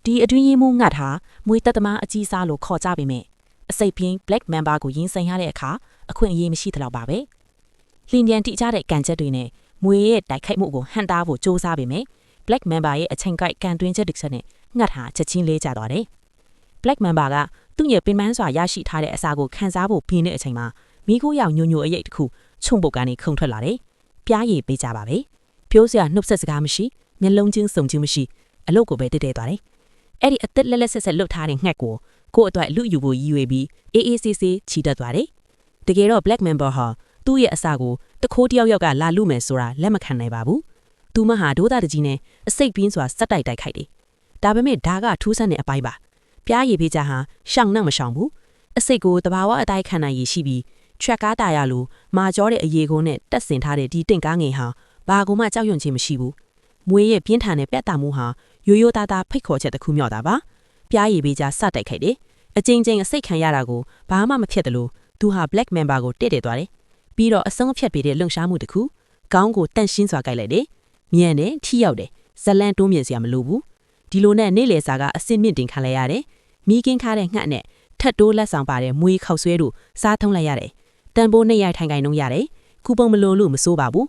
ဒီအတွင်းရေးမှုငတ်ဟာမွေတက်သမားအကြီးစားလို့ခေါ်ကြပေမဲ့အစိတ်ပြင်း Black Member ကိုရင်းဆိုင်ရတဲ့အခါအခွင့်အရေးမရှိသလောက်ပါပဲလင်းပြန်တိကျတဲ့ကန်ချက်တွေနဲ့မွေရဲ့တိုက်ခိုက်မှုကိုဟန်တာဖို့စ조사ပေမဲ့ Black Member ရဲ့အချိန်ကိုက်ကန်တွင်းချက်တစ်ချက်နဲ့ငတ်ဟာချက်ချင်းလေးကျသွားတယ် Black Member ကသူ့ရဲ့ပင်ပန်းစွာရရှိထားတဲ့အစာကိုခန်းစားဖို့ပြင်းတဲ့အချိန်မှာမိခိုးရောက်ညိုညိုအရိပ်တစ်ခုခြုံပုတ်ကနေခုန်ထွက်လာတယ်ပြားရည်ပေးကြပါပဲပြောစရာနှုတ်ဆက်စကားမရှိမျက်လုံးချင်းစုံချင်းမရှိအလုတ်ကိုပဲတဲတဲသွားတယ်အဲ့ဒီအသက်လက်လက်ဆက်ဆက်လွတ်ထားတဲ့ငှက်ကိုအတွက်လူယူဖို့ရည်ရွယ်ပြီးအေးအေးဆေးဆေးချီတက်သွားတယ်တကယ်တော့ Black Member ဟာသူ့ရဲ့အစာကိုတခိုးတယောက်ကလာလူမယ်ဆိုတာလက်မခံနိုင်ပါဘူးသူမဟာဒိုးသားတကြီးနဲ့အစိတ်ပြင်းစွာစက်တိုက်ခိုက်တယ်ဒါပေမဲ့ဒါကထူးဆန်းတဲ့အပိုင်းပါပြားရည်ပေးကြဟာရှောင်းနှံ့မရှောင်ဘူးအစိတ်ကိုတဘာဝအတိုင်းခံနိုင်ရည်ရှိပြီး track ကားတာရလို့မာကျောတဲ့အရေကိုနဲ့တက်ဆင်ထားတဲ့ဒီတင့်ကားငယ်ဟာဘာကူမှကြောက်ရွံ့ခြင်းမရှိဘူးမွေးရဲ့ပြင်းထန်တဲ့ပြတ်တာမှုဟာရိုးရိုးသားသားဖိတ်ခေါ်ချက်တစ်ခုမြောက်တာပါပြားရည်ပေးကြစတိုက်ခိုက်တယ်အကြိမ်ကြိမ်အစိတ်ခံရတာကိုဘာမှမဖြစ်တယ်လို့သူဟာ Black Member ကိုတဲ့သွားတယ်ပြီးတော့အဆုံးအဖြတ်ပေးတဲ့လှုပ်ရှားမှုတစ်ခုခေါင်းကိုတန့်ရှင်းစွာကြိုက်လိုက်တယ်မြန်တယ်ထိရောက်တယ်ဇလန်တိုးမြင်စရာမလိုဘူးဒီလိုနဲ့နေလေစာကအစစ်မြင့်တင်ခံလိုက်ရတယ်မိကင်းခါတဲ့ငှက်နဲ့ထက်တိုးလက်ဆောင်ပါတဲ့မွေးခောက်ဆွဲတို့စားထုံးလိုက်ရတယ်တန်ဖိုးနဲ့ရိုက်ထိုင်ခိုင်နှုံးရတယ်ခုပုံမလိုလို့မစိုးပါဘူး